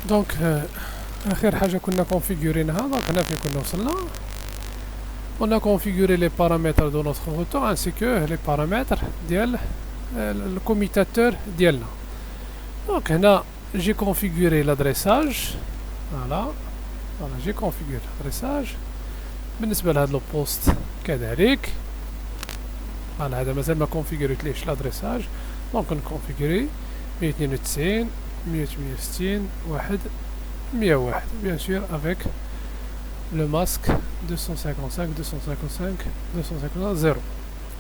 دونك اخر حاجه كنا كونفيغورينها. دونك هنا فين كنا وصلنا. On a configuré les paramètres de notre routeur ainsi que les paramètres ديال le commutateur ديالنا. Donc هنا j'ai configuré l'adressage. Voilà, j'ai configuré l'adressage. بالنسبة لهذا لو بوست كذلك. فوالا هذا مازال ما كونفيغوريتليش l'adressage. دونك نكونفيغوري 192 168 1 101 bien sûr avec le masque 255 255 255 0.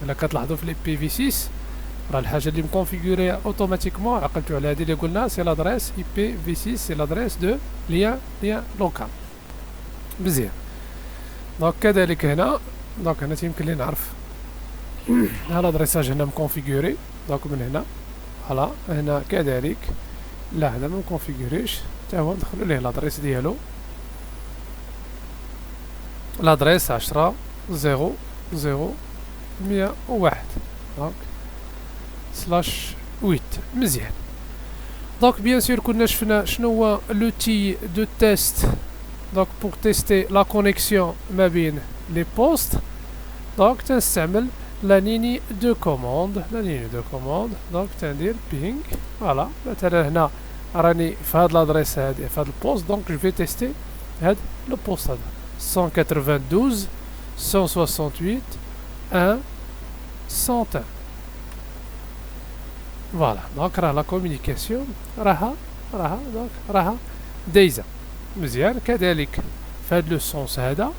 الا كتلاحظوا في البي في 6 راه الحاجه اللي مكونفيغوري اوتوماتيكمون عقلتوا على هذه اللي قلنا سي لادريس اي بي في 6 سي لادريس دو ليان لوكال. مزيان. دونك كذلك هنا دونك هنا يمكن لي نعرف ها لادريساج هنا مكونفيغوري. دونك من هنا فوالا هنا كذلك لا هذا ما مكونفيغوريش حتى هو ندخلوا ليه لادريس ديالو لادريس 10 0 0 101 دونك سلاش 8. مزيان. دونك بيان سور كنا شفنا شنو هو لوتي دو تيست دونك بور تيستي لا كونيكسيون ما بين لي بوست. دونك تنستعمل لا ليني دو كوموند دونك تندير بينغ. فوالا مثلا هنا راني في هاد لادريس هادي في هاد البوست دونك جو في تيستي هاد لو بوست هذا 192 168 1 101. فوالا دونك راه لا كومونيكاسيون راها دايزه مزيان. كذلك في هاد لو سونس هذا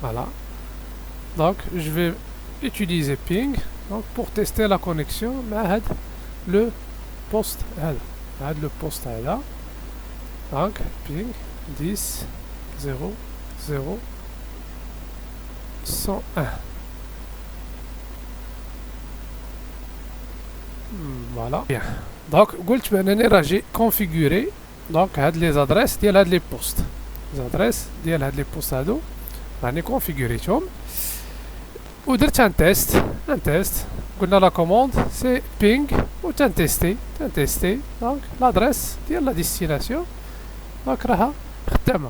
فوالا دونك جو في utiliser ping donc pour tester la connexion مع هاد لو بوست هذا دونك ping 10 0 0 101. فوالا بيان. دونك قلت بانني راه جي كونفيغوري دونك هاد لي زادريس ديال هاد لي بوست هاد لي بوست هادو راني كونفيغوريتهم ودرت ان تيست قلنا لا كوموند سي بينغ و تنتيستي دونك لادريس ديال لا ديستيناسيون دونك راها خدامه.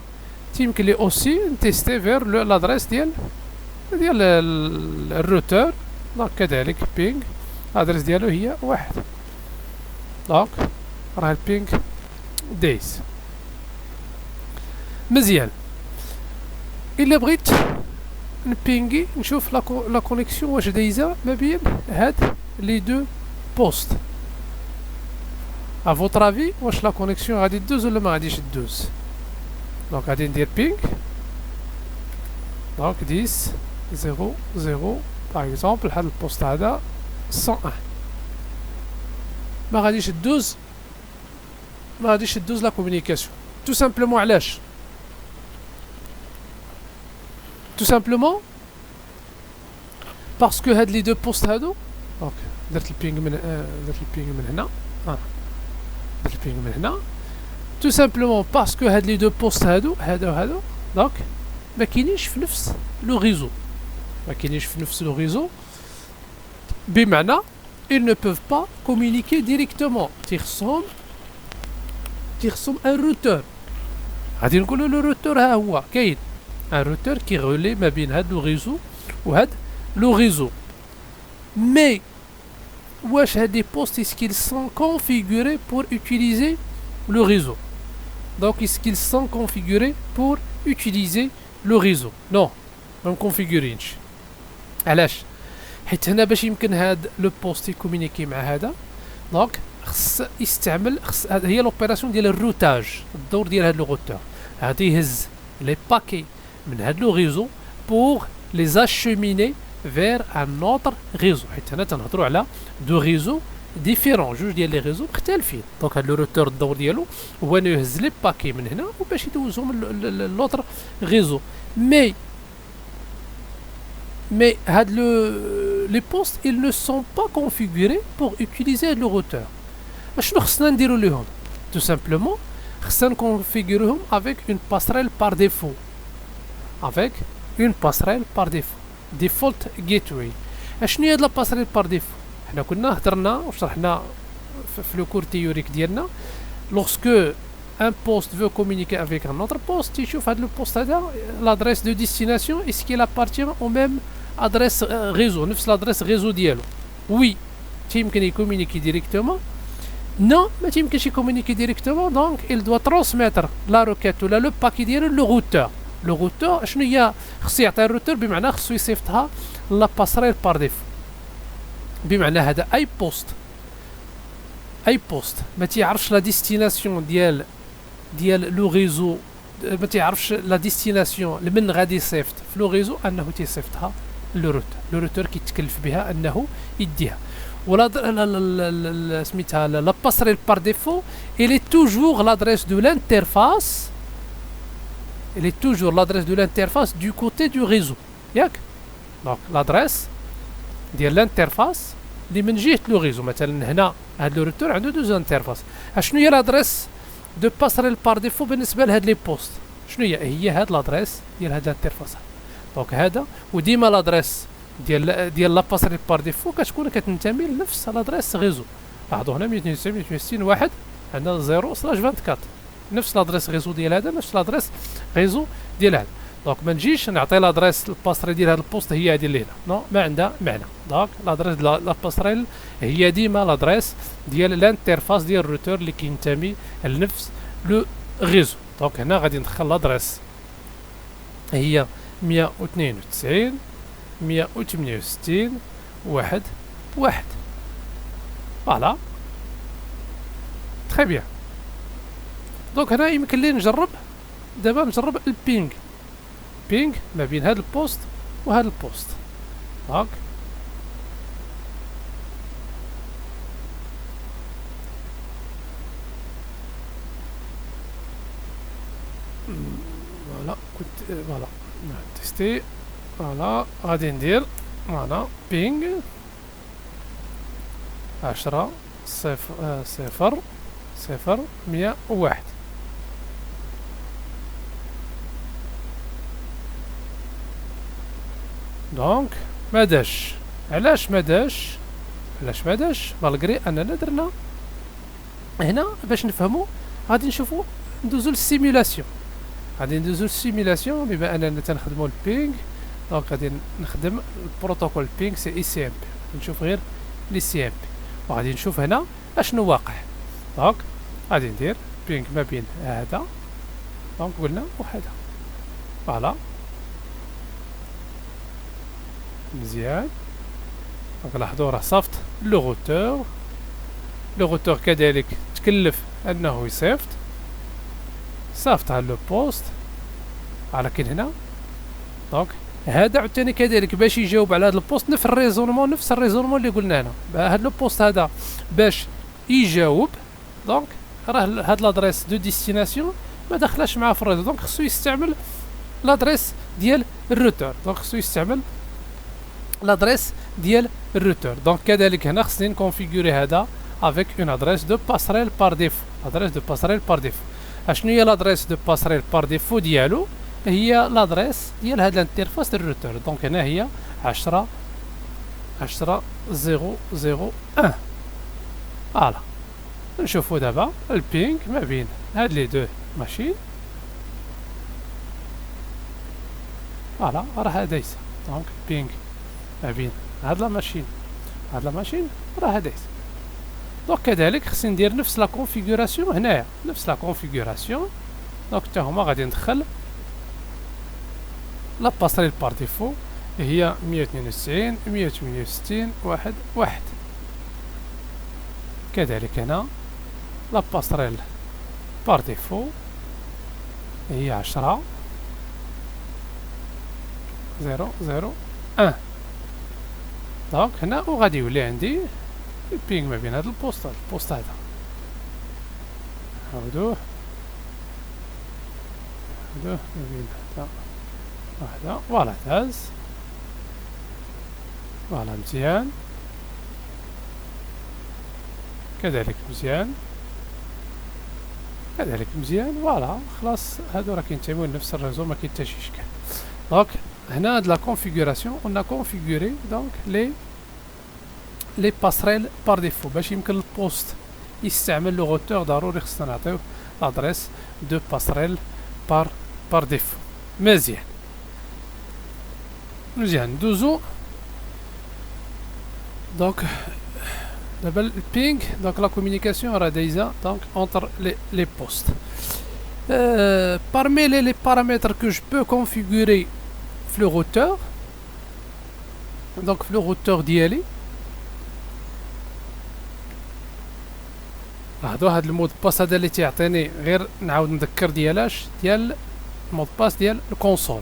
تيمكن لي اوسي نتيستي فير لادريس ديال الروتور دونك كذلك بينغ الادريس ديالو هي 1 دونك راه البينغ دايز. مزيان. الا بغيت نبينغي نشوف لا كونيكسيون واش دايزه ما بين هاد لي دو بوست ا فوتر واش لا كونيكسيون غادي تدوز ولا ما غاديش تدوز. دونك غادي ندير بينغ دونك 10 0 0 باغ اكزومبل هاد البوست هذا 101 ما غاديش تدوز لا كومونيكاسيون تو سامبلومون. علاش؟ تو سامبلومون باسكو هاد لي دو بوست هادو دونك درت البينغ من هنا تو سامبلومون باسكو هاد لي دو بوست هادو دونك ما كاينينش في نفس لو ريزو بمعنى ils ne peuvent pas communiquer directement. تيخصهم ان روتور غادي نقولوا لو روتور ها هو كاين ان روتور كي غولي ما بين هاد لو ريزو وهاد لو ريزو. مي واش هاد لي بوست est-ce qu'ils sont configurés pour utiliser le réseau donc est-ce qu'ils sont configurés pour utiliser le réseau non ما مكونفيغورينش. علاش؟ حيت هنا باش يمكن هاد لو بوست يكومونيكي مع هذا دونك خص يستعمل هي لوبيراسيون ديال الروتاج. الدور ديال هاد لو روتور غادي يهز لي باكي من هاد لو ريزو بور لي اشميني فير ان اوتر ريزو. حيت هنا تنهضروا على دو ريزو ديفيرون جوج ديال لي ريزو مختلفين. دونك هاد لو روتور الدور ديالو هو انه يهز لي باكي من هنا وباش يدوزهم لوتر ريزو. Mais les postes ils ne sont pas configurés pour utiliser le routeur. شنو خصنا نديرو ليهم؟ tout simplement خصنا نكونفيغوريهم avec une passerelle par défaut. default gateway. شنو هي هاد لا passerelle par défaut؟ حنا كنا هضرنا وشرحنا في لو كور تيوريك ديالنا lorsque un poste veut communiquer avec un autre poste يشوف هذا لو بوست هذا l'adresse de destination est-ce qu'il appartient au même adresse réseau نفس l'adresse réseau ديالو oui يمكن يكومونيكي ديريكتومون non ما تيمكنش يكومونيكي ديريكتومون دونك il doit transmettre la requête ولا لو باكي ديالو لو روتور لو روتور شنو هي خصو يعطي الروتور بمعنى خصو يصيفطها لا باسريل بار ديفو بمعنى هذا اي بوست ما تيعرفش لا ديستيناسيون ديال لو ريزو ما تيعرفش لا ديستيناسيون لمن غادي يصيفط في لو ريزو انه تيصيفطها لو روتور كيتكلف بها انه يديها ولا سميتها لا باسريل بار ديفو il est toujours l'adresse de l'interface il est toujours l'adresse de l'interface du côté du réseau ياك دونك l'adresse ديال l'interface اللي من جهه لو ريزو مثلا هنا هاد لو روتور عنده دوز انترفاس شنو هي لادريس دو باسريل بار ديفو بالنسبه لهاد لي بوست شنو هي هاد لادريس ديال هاد الانترفاس دونك هذا وديما لادريس ديال لا باسريل بار ديفو كتكون كتنتمي لنفس لادريس ريزو لاحظوا هنا 192.168 واحد عندنا 0/24 نفس لادريس ريزو ديال هذا نفس لادريس ريزو ديال هذا دونك ما نجيش نعطي لادريس الباسريل ديال هذا البوست هي هذه اللي هنا نو ما عندها معنى دونك لادريس لا باسريل هي ديما لادريس ديال الانترفاس ديال الروتور اللي كينتمي لنفس لو ريزو دونك هنا غادي ندخل لادريس هي 192 168 واحد فوالا تري بيان دونك هنا يمكن لي نجرب دابا نجرب البينغ ما بين هذا البوست وهذا البوست دونك فوالا كنت فوالا تيستي فوالا غادي ندير فوالا بينغ 10 0 101 دونك ما داش علاش ما داش مالغري اننا درنا هنا باش نفهموا غادي نشوفوا ندوزو للسيمولاسيون بما اننا تنخدموا البينغ دونك غادي نخدم البروتوكول بينغ سي اي سي ام بي نشوف غير لي سي ام بي وغادي نشوف هنا اشنو واقع دونك غادي ندير بينغ ما بين هذا دونك قلنا وهذا فوالا مزيان دونك لاحظوا راه صافط لو روتور كذلك تكلف انه يصيفط صافط على لو بوست ولكن هنا دونك هذا عاوتاني كذلك باش يجاوب على هذا البوست نفس الريزونمون اللي قلنا هنا هذا لو بوست هذا باش يجاوب دونك راه هاد لادريس دو ديستيناسيون ما دخلاش معاه في الريزو دونك خصو يستعمل لادريس ديال الروتور دونك كذلك هنا خصني نكونفيغوري هذا avec une adresse de passerelle par défaut اشنو هي لادريس دو باسريل بار ديفو ديالو هي لادريس ديال هاد الانترفاس ديال الروتور دونك هنا هي 10 001 فوالا نشوفو دابا البينغ ما بين هاد لي دو ماشين فوالا راه دايسه دونك البينغ ما بين هاد لا ماشين راه دايسه دونك كذلك خصني ندير نفس لا كونفيغوراسيون هنايا دونك حتى هما غادي ندخل لا باسريل بار ديفو هي 192 168 1 كذلك هنا لا باسريل بار ديفو هي 10 001 دونك هنا وغادي يولي عندي البينغ ما بين هذا البوست هذا نعاودوه ما بين هذا فوالا داز فوالا مزيان كذلك فوالا خلاص هادو راه كينتميو لنفس الريزو ما كاين حتى شي اشكال دونك هنا هاد لا كونفيغوراسيون on a configuré donc les passerelles par défaut باش يمكن البوست يستعمل لو روتور ضروري خصنا نعطيوه لادريس دو باسريل بار ديفو. مزيان ندوزو دونك دابا البينغ. دونك لا كومونيكاسيون راه دايزه دونك اونتر لي بوست. Parmi les paramètres que je peux configurer le routeur, donc le routeur ديالي هادو هاد المود باس هذا اللي تيعطيني غير نعاود نذكر ديالاش ديال المود باس ديال الكونسول.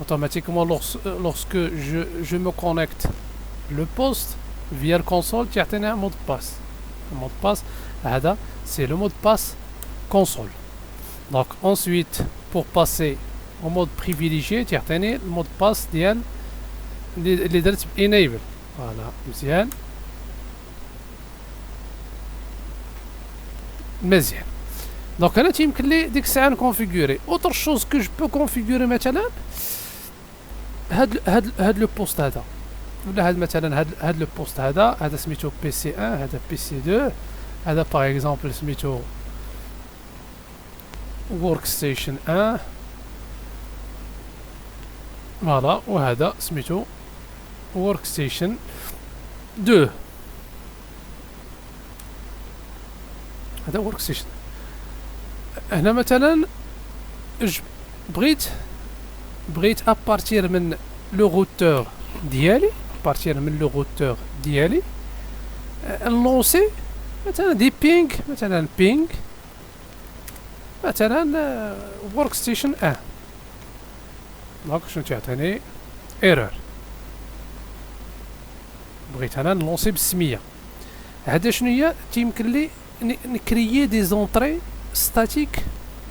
automatiquement lorsque je me connecte le poste via le console تيعطيني un mot de passe. Le mot de passe هذا c'est le mot de passe console. Donc ensuite pour passer au mode privilégié تيعطيني le mot de passe ديال اللي درت enable. voilà مزيان مزيان. دونك انا تيمكن لي ديك الساعه نكونفيغوري اوتر شوز كو جو بو كونفيغوري مثلا هاد لو بوست هذا ولا هاد مثلا هاد لو بوست هذا سميتو بي سي 1 هذا بي سي 2 هذا باغ اكزومبل سميتو ورك ستيشن 1 فوالا وهذا سميتو ورك ستيشن 2 هذا ورك ستيشن. هنا مثلا بغيت ابارتير من لو روتور ديالي نلونسي مثلا دي بينغ مثلا ورك ستيشن 1. دونك شنو تعطيني ايرور بغيت انا نلونسي بالسميه. هذا شنو هي تيمكن لي نكريي دي زونطري ستاتيك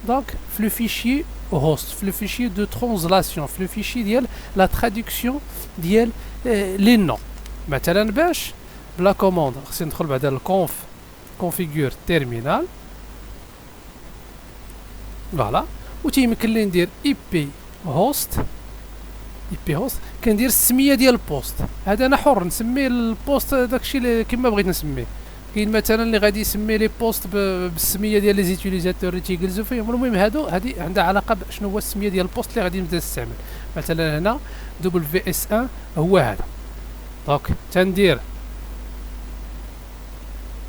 دونك في لو فيشيي host في لو فيشيي دو ترانزلاسيون في لو فيشيي ديال لا تراديكسيون ديال لي نو. مثلا باش بلا كوموند خصني ندخل بعدا الكونف كونفيغور تيرمينال فوالا وتيمكن لي ندير اي بي هوست كندير السميه ديال البوست. هذا انا حر نسمي البوست داكشي اللي كما بغيت نسميه. كاين مثلا اللي غادي يسمي لي بوست بالسميه ديال لي زيتيليزاتور اللي تيجلسوا فيهم. المهم هذه عندها علاقه بشنو هو السميه ديال البوست اللي غادي نبدا نستعمل. مثلا هنا دبليو اس 1 هو هذا. دونك تندير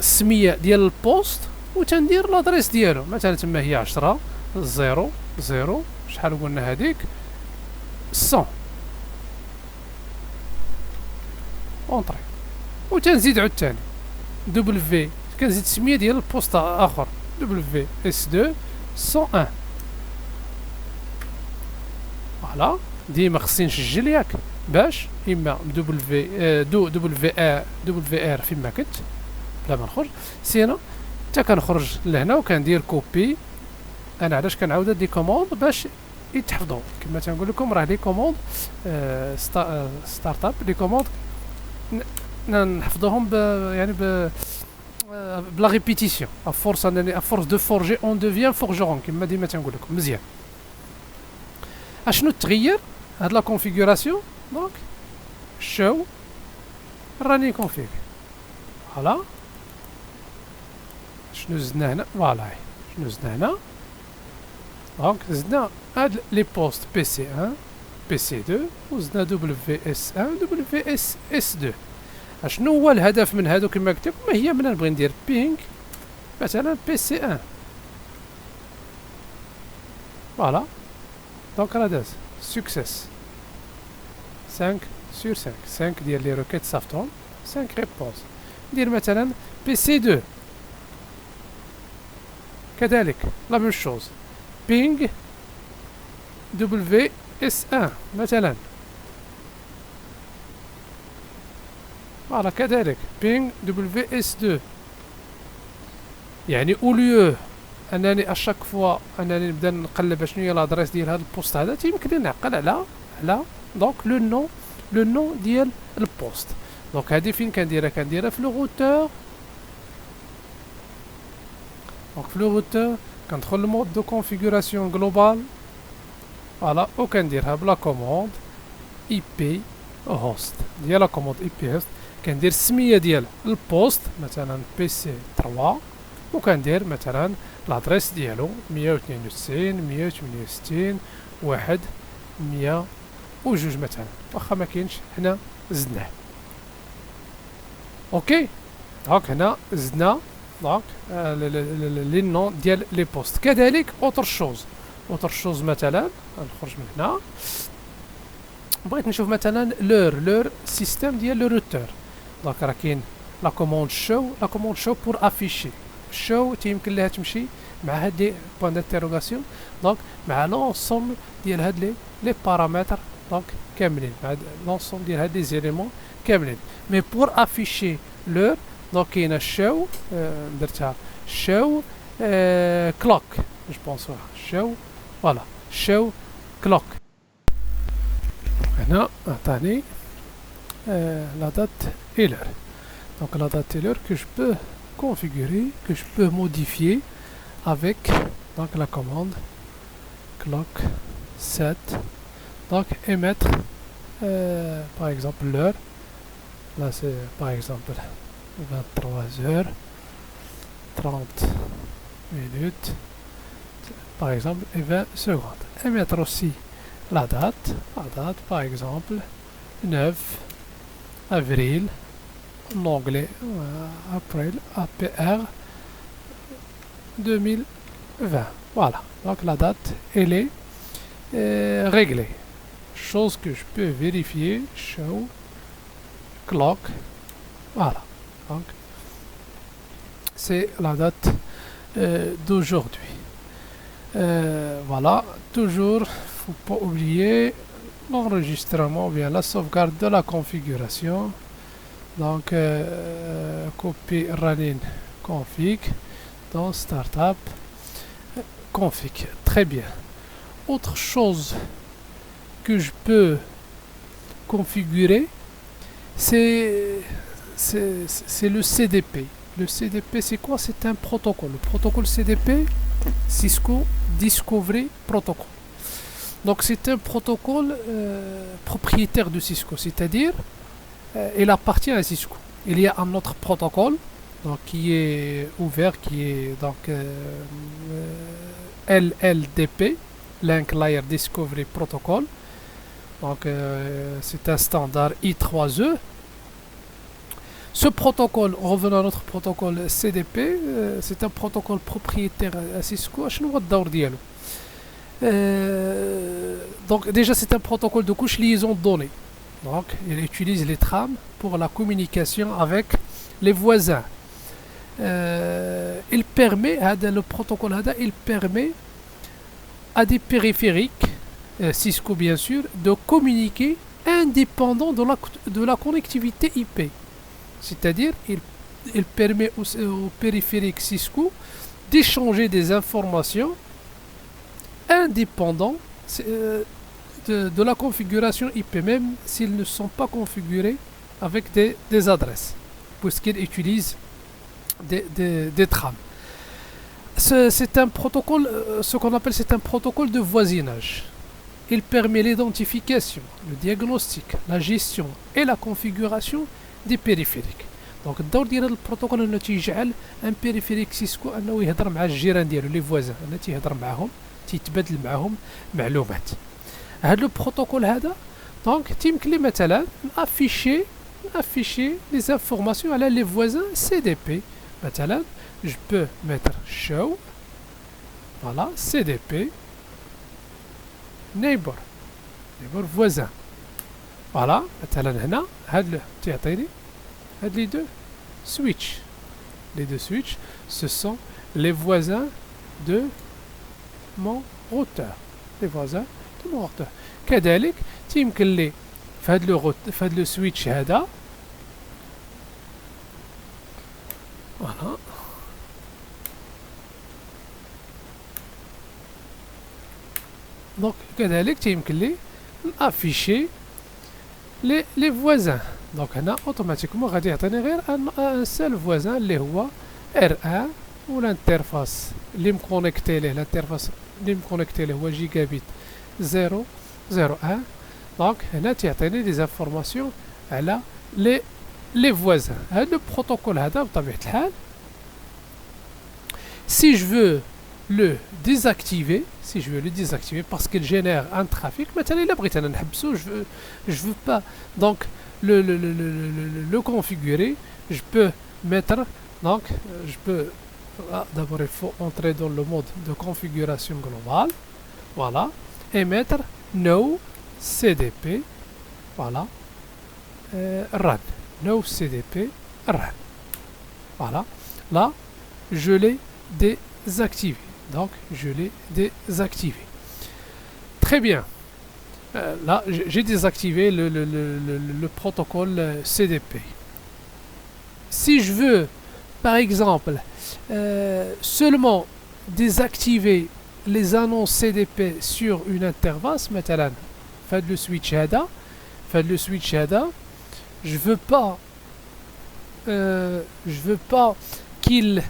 السميه ديال البوست وتندير لادريس ديالو. مثلا تما هي 10 0 0 شحال قلنا هذيك 100 اونطري وتنزيد عاود ثاني دبليو كنزيد السميه ديال البوست اخر دبليو اس 2 101 فوالا. ديما خصني نسجل ياك باش اما دبليو ار فيما كنت بلا ما نخرج سينا حتى كنخرج لهنا وكندير كوبي. انا علاش كنعاود دي كوموند باش يتحفظوا كما تنقول لكم راه لي كوموند ستارت اب لي كوموند نحفظوهم يعني بلا ريبيتيسيون افورس انني افورس دو فورجي اون دوفيان فورجرون كما ديما تنقول لكم. مزيان اشنو تغير هاد لا كونفيغوراسيون. دونك شو راني كونفيغ فوالا. شنو زدنا هنا فوالا شنو زدنا هنا. دونك زدنا هاد لي بوست بي سي 1 بي سي 2 وزدنا دبليو اس 1 دبليو اس 2. اشنو هو الهدف من هادو كما قلت لكم؟ هي من نبغي ندير بينغ مثلا بي سي 1 فوالا. دونك راه داز سكسيس 5 sur 5 ديال لي روكيت صافتهم 5 ريبونس. ندير مثلا بي سي 2 كذلك لا ميم شوز بينغ دبليو اس 1 مثلا فوالا كذلك بينغ دبليو اس 2. يعني اوليو انني اشاك فوا انني نبدا نقلب شنو هي لادريس ديال هذا البوست هذا تيمكن لي نعقل على دونك لو نو ديال البوست. دونك هذه فين كنديرها في لو روتور. دونك في لو روتور كندخل المود دو كونفيغوراسيون جلوبال فوالا وكنديرها بلا كوموند اي بي هوست ديال لا كوموند اي بي هوست. كندير السميه ديال البوست مثلا بي سي 3 وكندير مثلا لادريس ديالو 192 168 1 102 مثلا، واخا ما كاينش هنا زدناه. اوكي دونك هنا زدنا دونك لي نون ديال لي بوست. كذلك اوتر شوز مثلا نخرج من هنا، بغيت نشوف مثلا لور سيستيم ديال لو روتور. دونك راه كاين لا كوموند شو بور افيشي. شو تيمكن لها تمشي مع هاد لي بوان دانتيروغاسيون، دونك مع لونسومبل ديال هاد لي بارامتر دونك كاملين، مع لونسومبل ديال هاد لي زيليمون كاملين. مي بور افيشي لور دونك كاينه شو درتها شو كلوك جو بونس شو فوالا شو كلوك. هنا عطاني la date et l'heure. Donc la date et l'heure que je peux configurer, que je peux modifier avec donc la commande clock set, donc émettre par exemple l'heure. Là c'est par exemple 23h30 minutes par exemple et 20 secondes. Émettre aussi la date par exemple 9 avril en anglais, April, APR 2020. Voilà, donc la date elle est réglée. Chose que je peux vérifier, show clock. Voilà, donc c'est la date d'aujourd'hui. Voilà, toujours faut pas oublier l'enregistrement ou bien la sauvegarde de la configuration. Donc copie running config dans startup config. Très bien. Autre chose que je peux configurer, c'est le CDP. Le CDP c'est quoi? C'est un protocole. Le protocole CDP, Cisco Discovery Protocol. Donc c'est un protocole propriétaire de Cisco, c'est-à-dire il appartient à Cisco. Il y a un autre protocole donc, qui est ouvert, qui est donc LLDP, Link Layer Discovery Protocol. Donc c'est un standard I3E. Ce protocole, en revenant à notre protocole CDP, c'est un protocole propriétaire à Cisco. Donc déjà c'est un protocole de couche liaison de données. Donc il utilise les trames pour la communication avec les voisins. Il permet, le protocole il permet à des périphériques, Cisco bien sûr, de communiquer indépendant de la connectivité IP. C'est-à-dire il permet aux périphériques Cisco d'échanger des informations indépendants de la configuration IP, même s'ils ne sont pas configurés avec des adresses, puisqu'ils utilisent des trames. C'est un protocole, ce qu'on appelle c'est un protocole de voisinage. Il permet l'identification, le diagnostic, la gestion et la configuration des périphériques. Donc الدور ديال هذا البروتوكول انه تيجعل ان بيريفيريك سيسكو انه يهضر مع الجيران ديالو لي فوازان، انه تيهضر معاهم تيتبادل معاهم معلومات. هذا البروتوكول هذا دونك تيمكن لي مثلا افيشي لي انفورماسيون على لي فوازان CDP. مثلا je peux mettre show voilà CDP neighbor voisin. Voilà مثلا هنا هاد تعطيني هاد les deux switch. Ce sont les voisins de mon routeur. Les voisins de mon routeur. كذلك تيمكن لي في هاد لو سويتش هذا فوالا دونك كذلك تيمكن لي نافيشي لي فوازان. دونك هنا اوتوماتيكمون غادي يعطيني غير ان سيل فوازان اللي هو R1 والانترفاس اللي مكونيكتي ليه هو جيجابيت 001. دونك هنا تيعطيني لي زانفورماسيون على لي les voisins. Le protocole هذا بطبيعة الحال si je veux le désactiver, parce qu'il génère un trafic, مثلا إلا بغيت أنا نحبسو, je veux pas donc le configurer, je peux mettre donc je peux d'abord il faut entrer dans le mode de configuration globale, voilà, et mettre no CDP, voilà, run, no CDP run, voilà, là je l'ai désactivé, donc je l'ai désactivé. Très bien. Là j'ai désactivé le protocole CDP. Si je veux par exemple seulement désactiver les annonces CDP sur une interface, مثلا فهاد le switch هذا je veux pas qu'il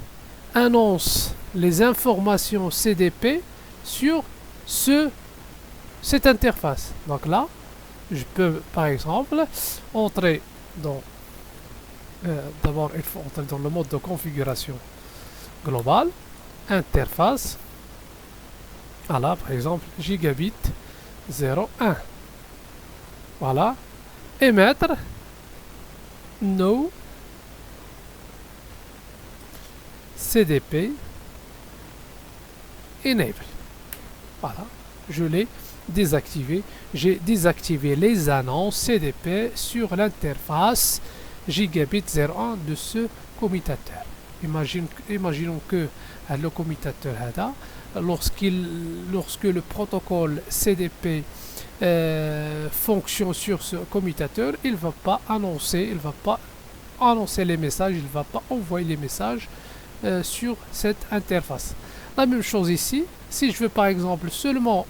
annonce les informations CDP sur cette interface. Donc là, je peux par exemple entrer dans d'abord il faut entrer dans le mode de configuration globale, interface, voilà par exemple gigabit 01, voilà, et mettre no CDP enable, voilà, je l'ai désactivé, j'ai désactivé les annonces CDP sur l'interface gigabit 01 de ce commutateur. Imaginons que le commutateur هذا lorsque le protocole CDP fonctionne sur ce commutateur, il va pas annoncer les messages, il va pas envoyer les messages sur cette interface. La même chose ici, si je veux par exemple seulement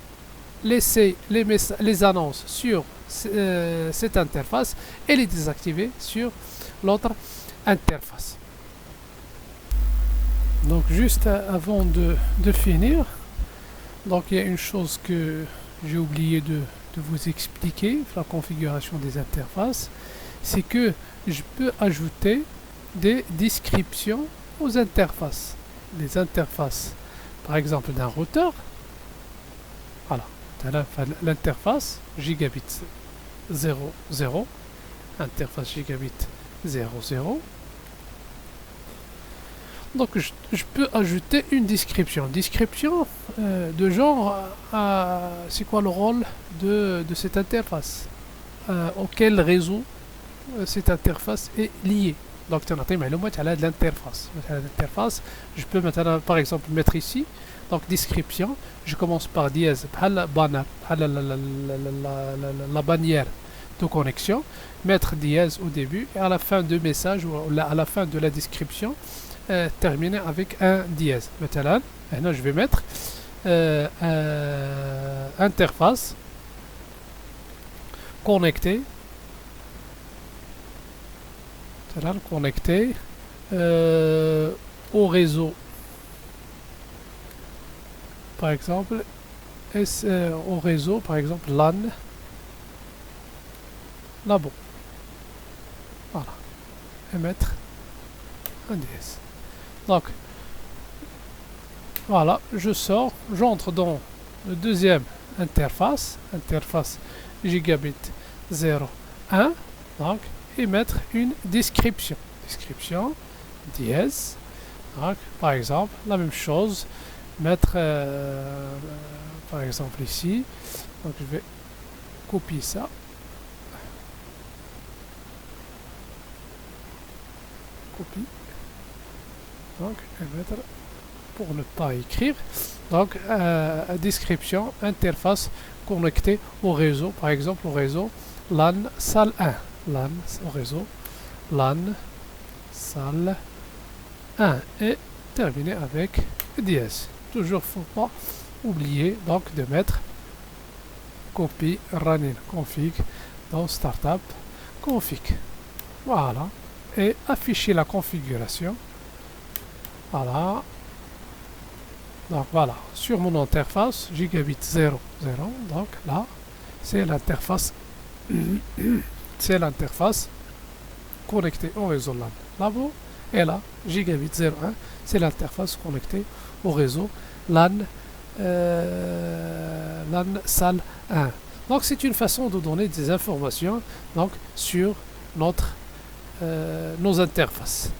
laisser les annonces sur cette interface et les désactiver sur l'autre interface. Donc juste avant de finir, donc il y a une chose que j'ai oublié de vous expliquer, la configuration des interfaces, c'est que je peux ajouter des descriptions aux interfaces. Les interfaces, par exemple d'un routeur, voilà, l'interface gigabit 00, interface gigabit 00. Donc je peux ajouter une description de genre c'est quoi le rôle de cette interface, auquel réseau cette interface est liée. Donc tu as l'interface, je peux maintenant par exemple mettre ici, donc description, je commence par dièse, la bannière de connexion, mettre dièse au début et à la fin du message ou à la fin de la description terminer avec un dièse. Maintenant, je vais mettre interface connectée au réseau, par exemple au réseau par exemple LAN là-bas, voilà, et mettre un dièse. Donc voilà, je sors, j'entre dans le deuxième interface gigabit 01, donc, et mettre une description dièse, donc, par exemple la même chose, mettre par exemple ici, donc je vais copier ça, copie, donc et mettre, pour ne pas écrire, donc description interface connectée au réseau, par exemple au réseau LAN salle 1, LAN au réseau LAN salle 1 et terminer avec dièse. Toujours faut pas oublier donc de mettre copie running config dans startup config, voilà, et afficher la configuration. Voilà, donc voilà, sur mon interface gigabit 00, donc là c'est l'interface connecté au réseau LAN. Là-bas, et là, Gigabit 01, c'est l'interface connectée au réseau LAN, LAN salle 1. Donc c'est une façon de donner des informations donc, sur nos interfaces.